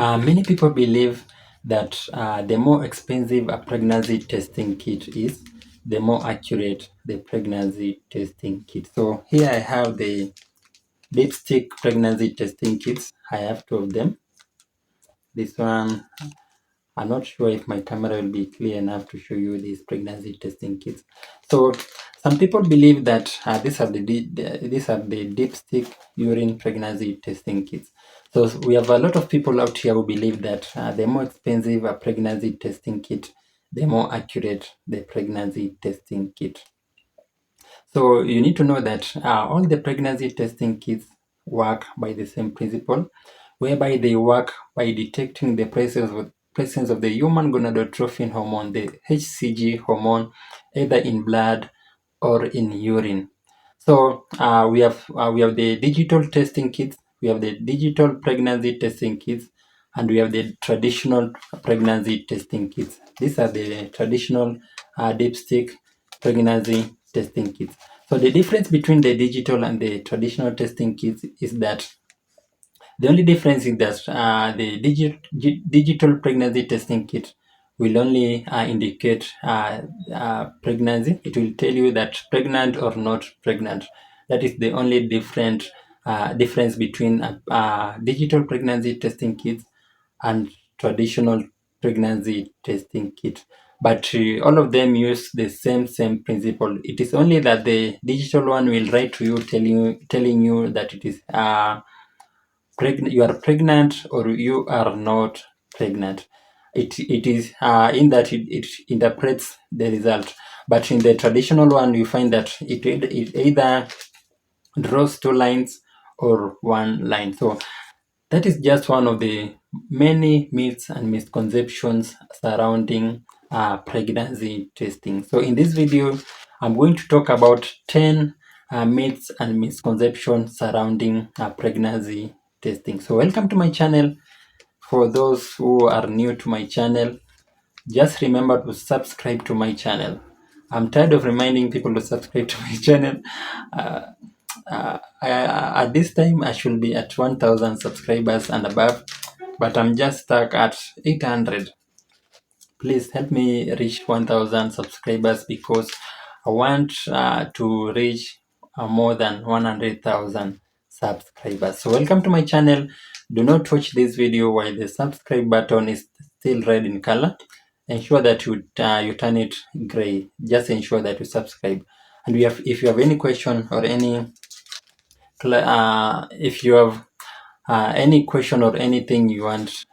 Many people believe that the more expensive a pregnancy testing kit is, the more accurate the pregnancy testing kit. So here I have the lipstick pregnancy testing kits. I have two of them. This one, I'm not sure if my camera will be clear enough to show you these pregnancy testing kits. So some people believe that these are the dipstick urine pregnancy testing kits. So we have a lot of people out here who believe that the more expensive a pregnancy testing kit, the more accurate the pregnancy testing kit. So you need to know that all the pregnancy testing kits work by the same principle, whereby they work by detecting the presence of the human gonadotrophin hormone, the HCG hormone, either in blood or in urine. So we have the digital testing kits, we have the digital pregnancy testing kits, and we have the traditional pregnancy testing kits. These are the traditional dipstick pregnancy testing kits. So the difference between the digital and the traditional testing kits is that the only difference is that the digital pregnancy testing kit will only indicate pregnancy. It will tell you that pregnant or not pregnant. That is the only difference between digital pregnancy testing kits and traditional pregnancy testing kit. But all of them use the same principle. It is only that the digital one will write to you telling you that it is you are pregnant or you are not pregnant. It is in that it interprets the result. But in the traditional one, you find that it either draws two lines or one line. So that is just one of the many myths and misconceptions surrounding pregnancy testing. So in this video, I'm going to talk about 10 myths and misconceptions surrounding pregnancy testing. So welcome to my channel. For those who are new to my channel, just remember to subscribe to my channel. I'm tired of reminding people to subscribe to my channel. Uh, at this time, I should be at 1,000 subscribers and above, but I'm just stuck at 800. Please help me reach 1,000 subscribers because I want to reach more than 100,000 subscribers. So welcome to my channel. Do not watch this video while the subscribe button is still red in color. Ensure that you turn it gray. Just ensure that you subscribe. And if you have any question or if you have any question or anything you want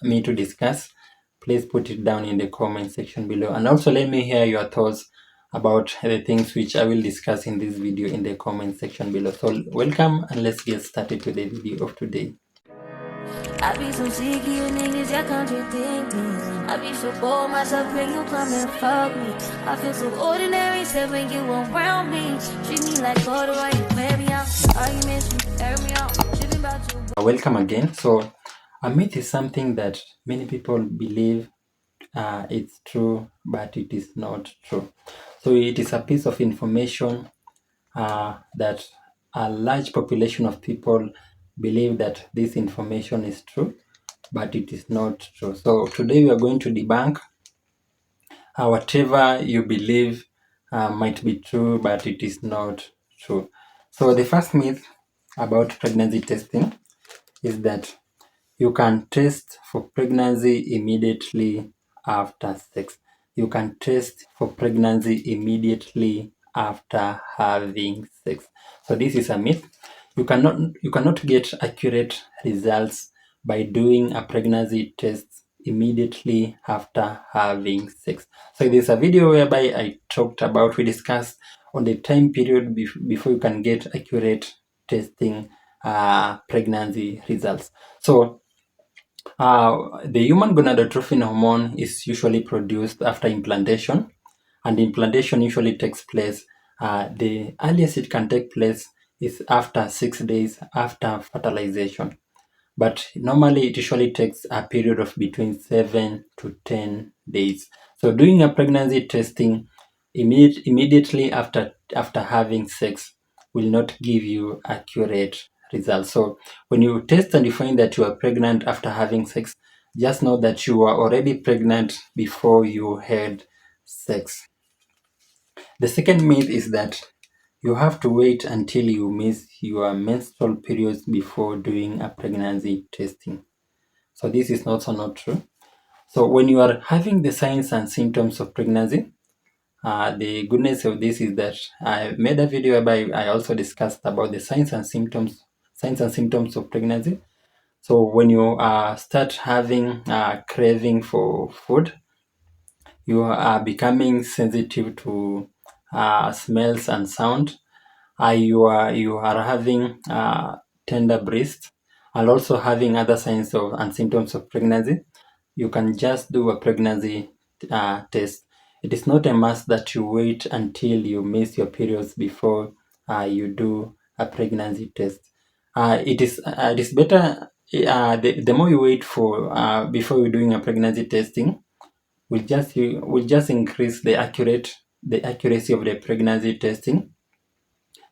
me to discuss, please put it down in the comment section below. And also let me hear your thoughts about the things which I will discuss in this video in the comment section below. So welcome, and let's get started with the video of today. I be so sick of you niggas, y'all contradict me. I be so bold myself when you come and fuck me. I feel so ordinary, except when you around me. Treat me like water while you wear me out. Arguments, you air me out. Tripping about you. Welcome again. So a myth is something that many people believe it's true, but it is not true. So it is a piece of information that a large population of people believe that this information is true, but it is not true. So today we are going to debunk whatever you believe might be true, but it is not true. So the first myth about pregnancy testing is that you can test for pregnancy immediately after sex. You can test for pregnancy immediately after having sex. So this is a myth. You cannot get accurate results by doing a pregnancy test immediately after having sex. So there's a video whereby we discussed on the time period before you can get accurate testing pregnancy results. So the human gonadotrophin hormone is usually produced after implantation, and implantation usually takes place. The earliest it can take place is after 6 days after fertilization, but normally it usually takes a period of between 7 to 10 days. So doing a pregnancy testing immediately after having sex will not give you accurate results. So when you test and you find that you are pregnant after having sex, just know that you are already pregnant before you had sex. The second myth is that you have to wait until you miss your menstrual periods before doing a pregnancy testing. So this is also not true. So when you are having the signs and symptoms of pregnancy, the goodness of this is that I made a video whereby I also discussed about the signs and symptoms of pregnancy. So when you start having craving for food, you are becoming sensitive to smells and sound. You are having tender breast, and also having other signs of and symptoms of pregnancy. You can just do a pregnancy test. It is not a must that you wait until you miss your periods before you do a pregnancy test. It is better, the more you wait for before you're doing a pregnancy testing, will just increase the accuracy of the pregnancy testing.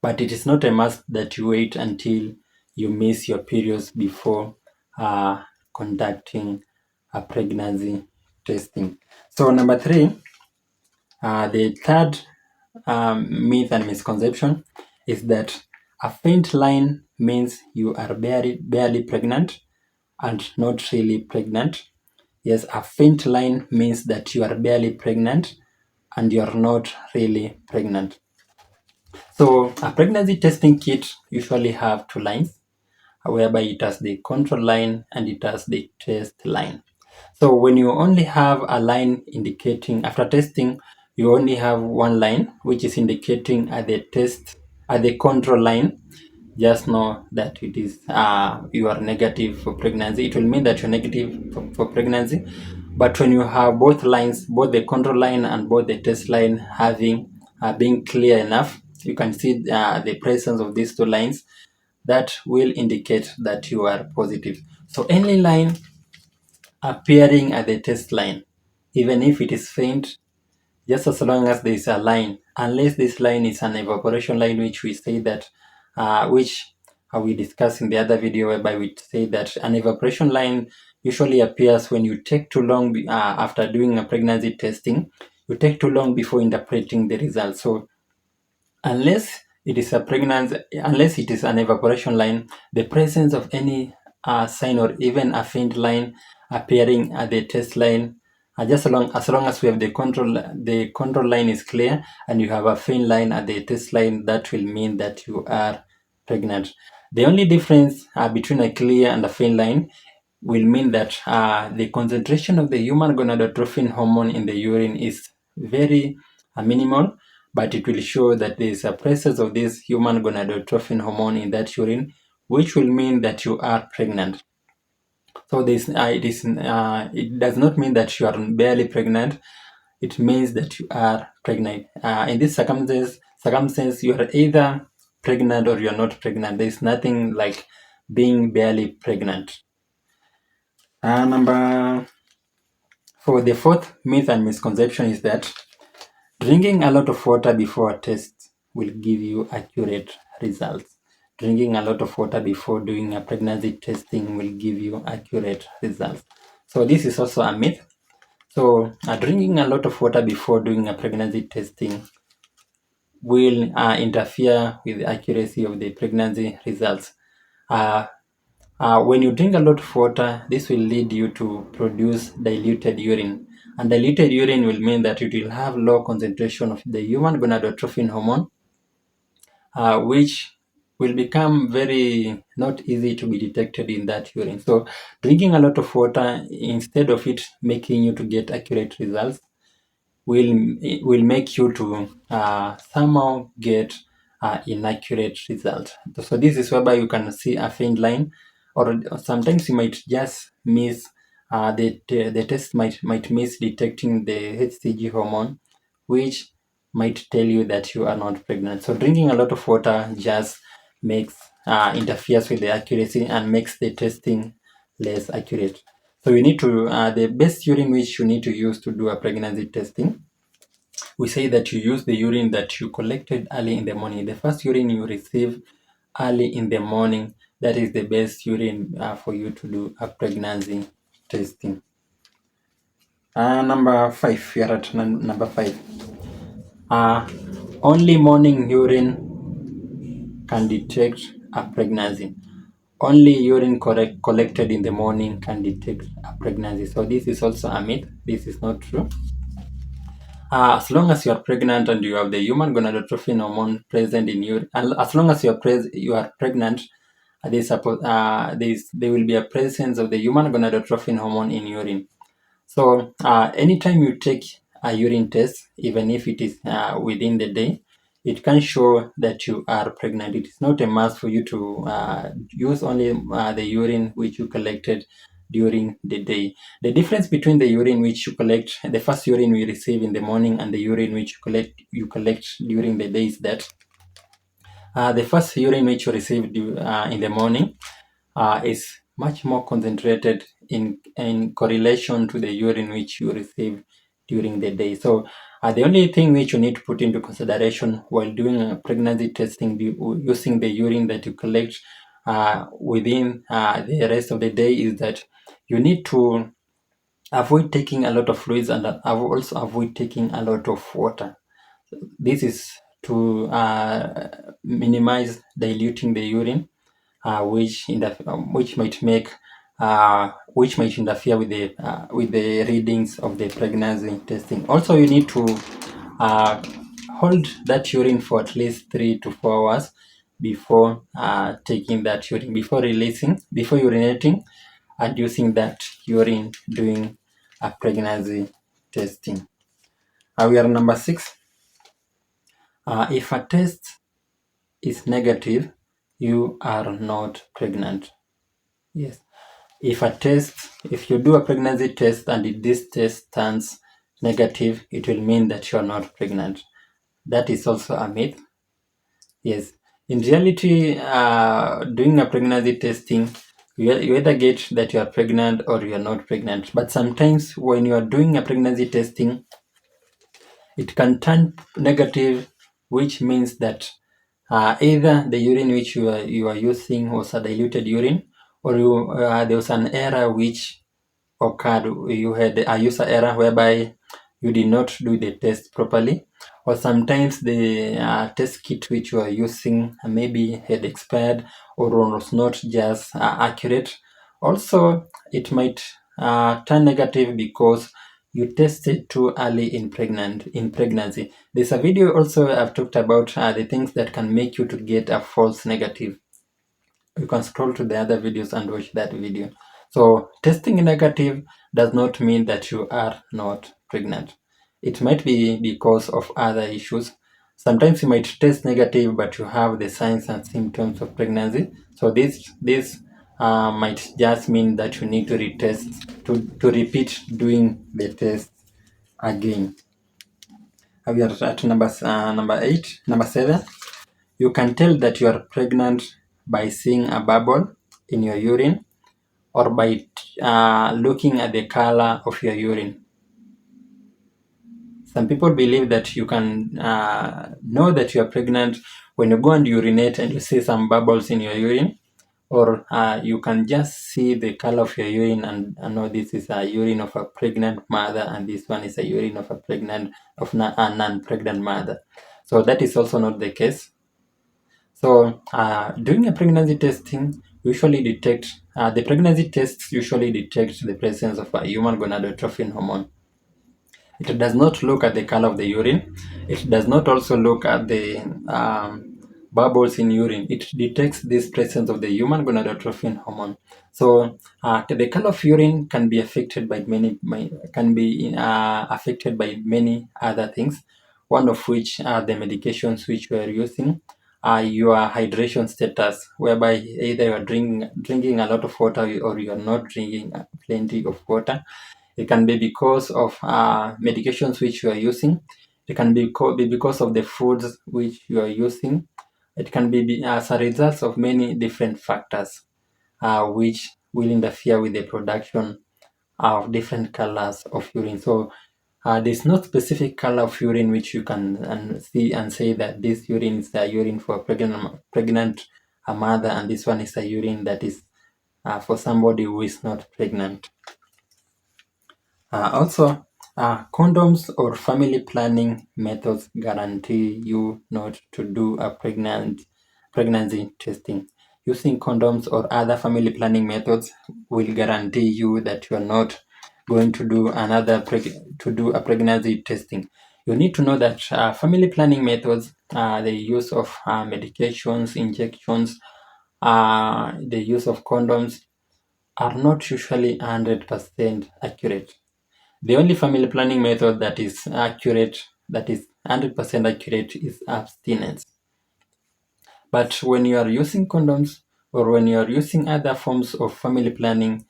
But it is not a must that you wait until you miss your periods before uh, conducting a pregnancy testing. So number three, the third myth and misconception is that a faint line means you are barely pregnant and not really pregnant. Yes, a faint line means that you are barely pregnant and you are not really pregnant. So a pregnancy testing kit usually have two lines, whereby it has the control line and it has the test line. So when you only have a line indicating after testing, you only have one line which is indicating at the control line. Just know that it is you are negative for pregnancy. It will mean that you're negative for pregnancy. But when you have both lines, both the control line and both the test line having being clear enough, you can see the presence of these two lines. That will indicate that you are positive. So any line appearing at the test line, even if it is faint, just as long as there is a line, unless this line is an evaporation line, which we say that, which we discussed in the other video, whereby we say that an evaporation line usually appears when you take too long after doing a pregnancy testing. You take too long before interpreting the results. So unless unless it is an evaporation line, the presence of any sign or even a faint line appearing at the test line, as long as we have the control line is clear and you have a faint line at the test line, that will mean that you are pregnant. The only difference between a clear and a faint line will mean that the concentration of the human gonadotrophin hormone in the urine is very minimal, but it will show that there is a presence of this human gonadotrophin hormone in that urine, which will mean that you are pregnant. So it does not mean that you are barely pregnant. It means that you are pregnant. In this circumstance, you are either pregnant or you are not pregnant. There is nothing like being barely pregnant. Number four, the fourth myth and misconception is that drinking a lot of water before a test will give you accurate results. Drinking a lot of water before doing a pregnancy testing will give you accurate results. So this is also a myth. So drinking a lot of water before doing a pregnancy testing will interfere with the accuracy of the pregnancy results. When you drink a lot of water, this will lead you to produce diluted urine. And diluted urine will mean that it will have low concentration of the human gonadotrophin hormone, which will become very not easy to be detected in that urine. So drinking a lot of water, instead of it making you to get accurate results, will make you to somehow get inaccurate result. So this is whereby you can see a faint line, or sometimes you might just miss the test might miss detecting the HCG hormone, which might tell you that you are not pregnant. So drinking a lot of water just makes interferes with the accuracy and makes the testing less accurate. So you need to the best urine which you need to use to do a pregnancy testing, we say that you use the urine that you collected early in the morning. The first urine you receive early in the morning, that is the best urine for you to do a pregnancy testing. Number 5, we are at number 5. Only morning urine can detect a pregnancy. Only urine collected in the morning can detect a pregnancy. So this is also a myth. This is not true. As long as you are pregnant and you have the human gonadotrophin hormone present in you, and as long as you are pregnant, there will be a presence of the human gonadotrophin hormone in urine. So anytime you take a urine test, even if it is within the day, it can show that you are pregnant. It is not a must for you to use only the urine which you collected during the day. The difference between the urine which you collect, the first urine we receive in the morning, and the urine which you collect during the day is that the first urine which you received in the morning is much more concentrated in correlation to the urine which you receive during the day. So the only thing which you need to put into consideration while doing a pregnancy testing using the urine that you collect within the rest of the day is that you need to avoid taking a lot of fluids and also avoid taking a lot of water. This is to minimize diluting the urine, which might interfere with the readings of the pregnancy testing. Also, you need to uh, hold that urine for at least 3 to 4 hours before taking that urine, before urinating and using that urine during a pregnancy testing. We are number 6. If a test is negative, you are not pregnant. Yes. If you do a pregnancy test and if this test turns negative, it will mean that you are not pregnant. That is also a myth. Yes. In reality, doing a pregnancy testing, you either get that you are pregnant or you are not pregnant. But sometimes when you are doing a pregnancy testing, it can turn negative, which means that either the urine which you are using was a diluted urine, or there was an error which occurred. You had a user error whereby you did not do the test properly, or sometimes the test kit which you are using maybe had expired or was not just accurate. Also, it might turn negative because you tested too early in pregnancy. There's a video also I've talked about the things that can make you to get a false negative. You can scroll to the other videos and watch that video. So testing negative does not mean that you are not pregnant. It might be because of other issues. Sometimes you might test negative, but you have the signs and symptoms of pregnancy. So this might just mean that you need to retest, to repeat doing the test again. We are at number 7. You can tell that you are pregnant by seeing a bubble in your urine or by looking at the color of your urine. Some people believe that you can know that you are pregnant when you go and urinate and you see some bubbles in your urine, or you can just see the color of your urine and know this is a urine of a pregnant mother and this one is a urine of a non-pregnant mother. So that is also not the case. So during a pregnancy testing, the pregnancy tests usually detect the presence of a human gonadotrophin hormone. It does not look at the color of the urine. It does not also look at the bubbles in urine. It detects this presence of the human gonadotrophin hormone. So the color of urine can be affected by many other things. One of which are the medications which we are using, your hydration status, whereby either you are drinking a lot of water or you are not drinking plenty of water. It can be because of medications which you are using. It can be because of the foods which you are using. It can be as a result of many different factors which will interfere with the production of different colors of urine. So there's no specific color of urine which you can see and say that this urine is the urine for a pregnant a mother, and this one is a urine that is for somebody who is not pregnant. Also, condoms or family planning methods guarantee you not to do a pregnancy testing. Using condoms or other family planning methods will guarantee you that you are not going to do a pregnancy testing. You need to know that family planning methods, the use of medications, injections, the use of condoms are not usually 100% accurate. The only family planning method that is accurate, that is 100% accurate, is abstinence. But when you are using condoms or when you are using other forms of family planning,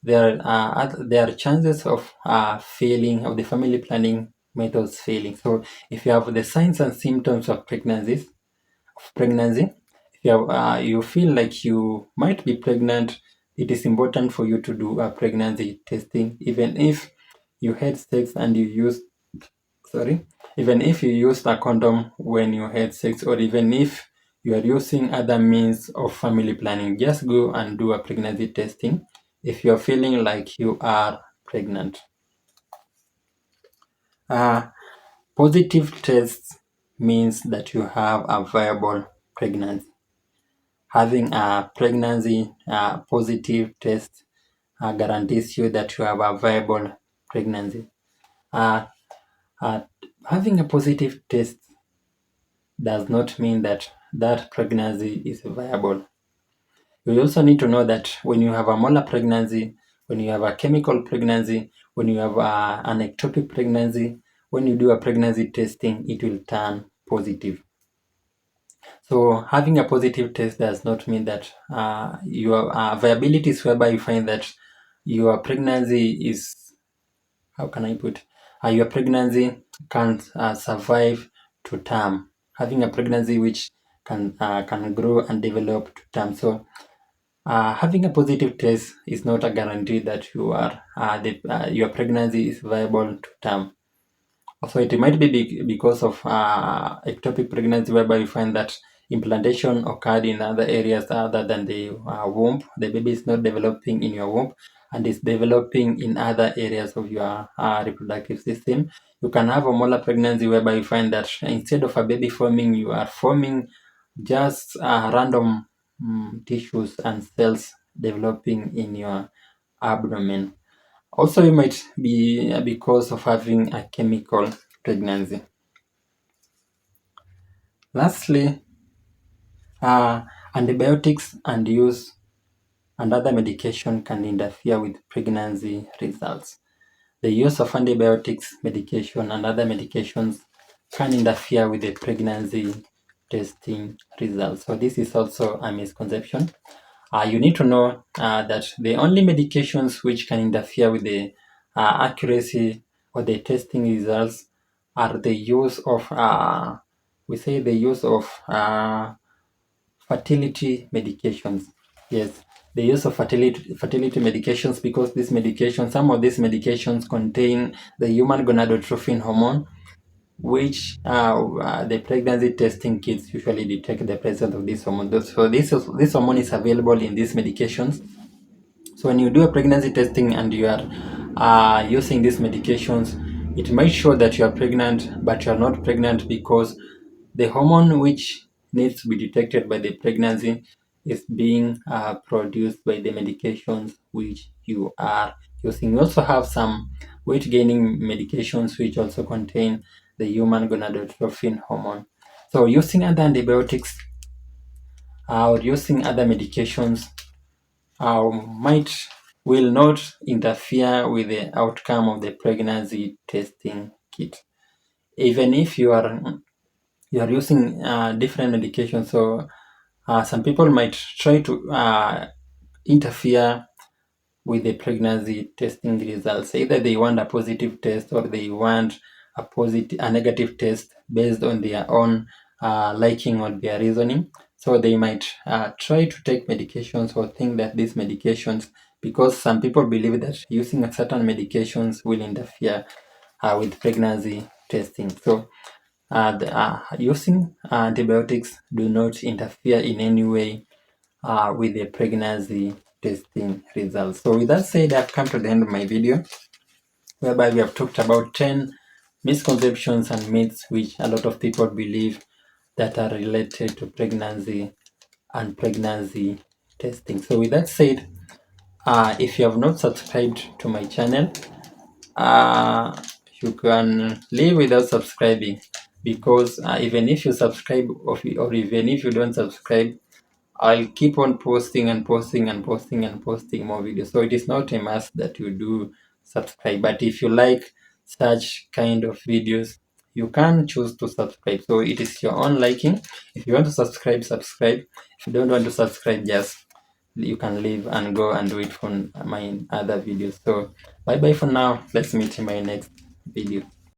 there are chances of failing, of the family planning methods failing. So if you have the signs and symptoms of pregnancy, if you feel like you might be pregnant, it is important for you to do a pregnancy testing, even if you had sex and you used even if you used a condom when you had sex, or even if you are using other means of family planning, just go and do a pregnancy testing if you're feeling like you are pregnant. Positive tests means that you have a viable pregnancy. Having a pregnancy positive test guarantees you that you have a viable pregnancy. Uh, uh, Having a positive test does not mean that that pregnancy is viable. You also need to know that when you have a molar pregnancy, when you have a chemical pregnancy, when you have an ectopic pregnancy, when you do a pregnancy testing, it will turn positive. So having a positive test does not mean that your viabilities whereby you find that your pregnancy is, how can I put, your pregnancy can survive to term. Having a pregnancy which can grow and develop to term. So having a positive test is not a guarantee that your pregnancy is viable to term. So it might be because of ectopic pregnancy, whereby you find that implantation occurred in other areas other than the womb. The baby is not developing in your womb and is developing in other areas of your reproductive system. You can have a molar pregnancy whereby you find that instead of a baby forming, you are forming just random tissues and cells developing in your abdomen. Also, it might be because of having a chemical pregnancy. Lastly, antibiotics and use and other medication can interfere with pregnancy results. The use of antibiotics, medication, and other medications can interfere with the pregnancy testing results. So this is also a misconception. You need to know that the only medications which can interfere with the accuracy or the testing results are the use of, fertility medications. Yes, the use of fertility medications, because some of these medications contain the human gonadotrophin hormone, which the pregnancy testing kits usually detect the presence of this hormone. So this hormone is available in these medications. So when you do a pregnancy testing and you are using these medications, it might show that you are pregnant, but you are not pregnant because the hormone which needs to be detected by the pregnancy is being produced by the medications which you are using. We also have some weight gaining medications which also contain the human gonadotrophin hormone. So using other antibiotics or using other medications will not interfere with the outcome of the pregnancy testing kit. Even if you are using different medications, so some people might try to interfere with the pregnancy testing results. Either they want a positive test or they want a negative test based on their own liking or their reasoning. So they might try to take medications or think that these medications, because some people believe that using certain medications will interfere with pregnancy testing. So using antibiotics do not interfere in any way with the pregnancy testing results. So with that said, I've come to the end of my video, whereby we have talked about 10 misconceptions and myths which a lot of people believe that are related to pregnancy and pregnancy testing. So with that said, if you have not subscribed to my channel, you can live without subscribing, because even if you subscribe, or even if you don't subscribe, I'll keep on posting and posting and posting and posting more videos. So it is not a must that you do subscribe. But if you like such kind of videos, you can choose to subscribe. So it is your own liking. If you want to subscribe, subscribe. If you don't want to subscribe, just you can leave and go and wait for my other videos. So bye bye for now. Let's meet in my next video.